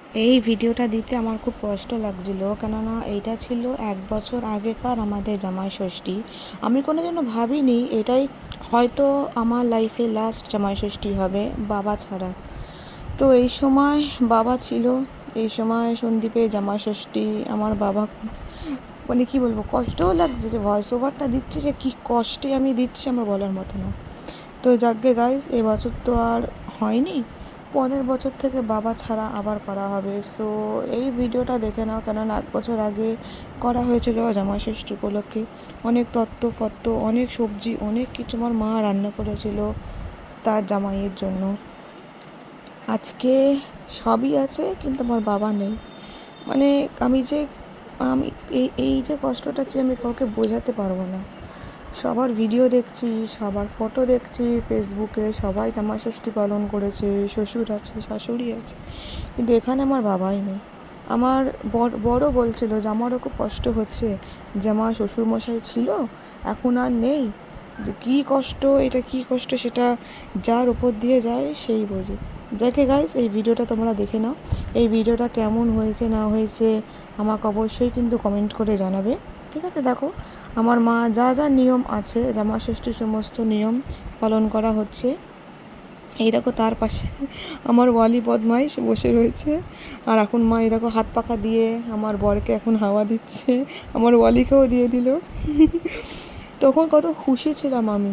এই ভিডিওটা দিতে আমার খুব কষ্ট লাগছিল, কেননা এইটা ছিল 1 বছর আগেকার আমাদের জামাই ষষ্ঠী। আমি কোনোদিনও ভাবিনি এটাই হয়তো আমার লাইফে লাস্ট জামাই ষষ্ঠী হবে বাবা ছাড়া। তো এই সময় বাবা ছিল, এই সময় সন্দীপে জামাই ষষ্ঠী। আমার বাবা মানে কী বলবো, কষ্টও লাগছে যে ভয়েস ওভারটা দিচ্ছে, যে কী কষ্টে আমি দিচ্ছি আমার বলার মতো না। তো যাকগে গাইস, এবছর তো আর হয়নি, পরের বছর থেকে বাবা ছাড়া আবার করা হবে। সো এই ভিডিওটা দেখে নাও, কেননা 1 বছর আগে করা হয়েছিল জামাই ষষ্ঠী উপলক্ষে। অনেক তত্ত্ব ফত্ত্ব, অনেক সবজি, অনেক কিছু আমার মা রান্না করেছিল তার জামাইয়ের জন্য। আজকে সবই আছে, কিন্তু আমার বাবা নেই। মানে আমি যে আমি এই যে কষ্টটা কি আমি কাউকে বোঝাতে পারবো না। সবার ভিডিও দেখছি, সবার ফটো দেখছি ফেসবুকে, সবাই জামাই ষষ্ঠী পালন করেছে, শ্বশুর আছে, শাশুড়ি আছে, কিন্তু এখানে আমার বাবাই নেই। আমার বড় বলছিল যে আমারও খুব কষ্ট হচ্ছে, যে আমার শ্বশুরমশাই ছিল, এখন আর নেই। যে কী কষ্ট, এটা কী কষ্ট, সেটা যার উপর দিয়ে যায় সেই বোঝে। যাকে গাইস, এই ভিডিওটা তোমরা দেখে নাও। এই ভিডিওটা কেমন হয়েছে না হয়েছে আমাকে অবশ্যই কিন্তু কমেন্ট করে জানাবে। ঠিক আছে, দেখো আমার মা যা যা নিয়ম আছে, জামা ষষ্ঠীর সমস্ত নিয়ম পালন করা হচ্ছে। এই দেখো তার পাশে আমার ওয়ালি বদমাইশ বসে রয়েছে। আর এখন মা এই দেখো হাত পাখা দিয়ে আমার বরকে এখন হাওয়া দিচ্ছে, আমার ওয়ালিকেও দিয়ে দিল। তখন কত খুশি ছিলাম আমি,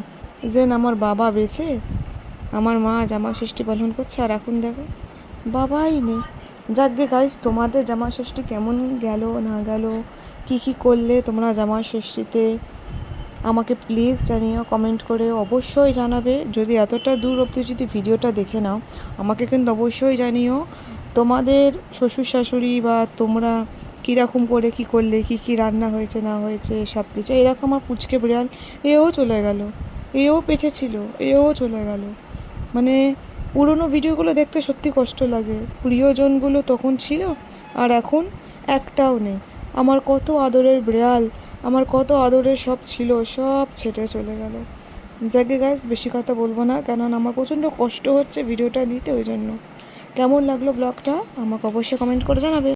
যে আমার বাবা বেঁচে আমার মা জামা ষষ্ঠী পালন করছে, আর এখন দেখো বাবাই নেই। যাকগে গাইস, তোমাদের জামা ষষ্ঠী কেমন গেল না গেল, কী কী করলে তোমরা জামা ষষ্ঠীতে আমাকে প্লিজ জানিও, কমেন্ট করে অবশ্যই জানাবে। যদি এতটা দূর অবধি যদি ভিডিওটা দেখে নাও, আমাকে কিন্তু অবশ্যই জানিও তোমাদের শ্বশুর শাশুড়ি বা তোমরা কীরকম করে কী করলে, কী কী রান্না হয়েছে না হয়েছে সব কিছু। এরকম আমার পুচকে বিড়াল, এও চলে গেল, এও বেঁচে ছিল, এও চলে গেল। মানে পুরনো ভিডিওগুলো দেখতে সত্যি কষ্ট লাগে। প্রিয়জনগুলো তখন ছিল, আর এখন একটাও নেই। আমার কত আদরের বিড়াল, আমার কত আদরের সব ছিল, সব ছেটে চলে গেল। যাকে গাইস, বেশি কথা বলবো না, কারণ আমার প্রচণ্ড কষ্ট হচ্ছে ভিডিওটা দিতে, ওই জন্য। কেমন লাগলো ব্লগটা আমাকে অবশ্যই কমেন্ট করে জানাবে।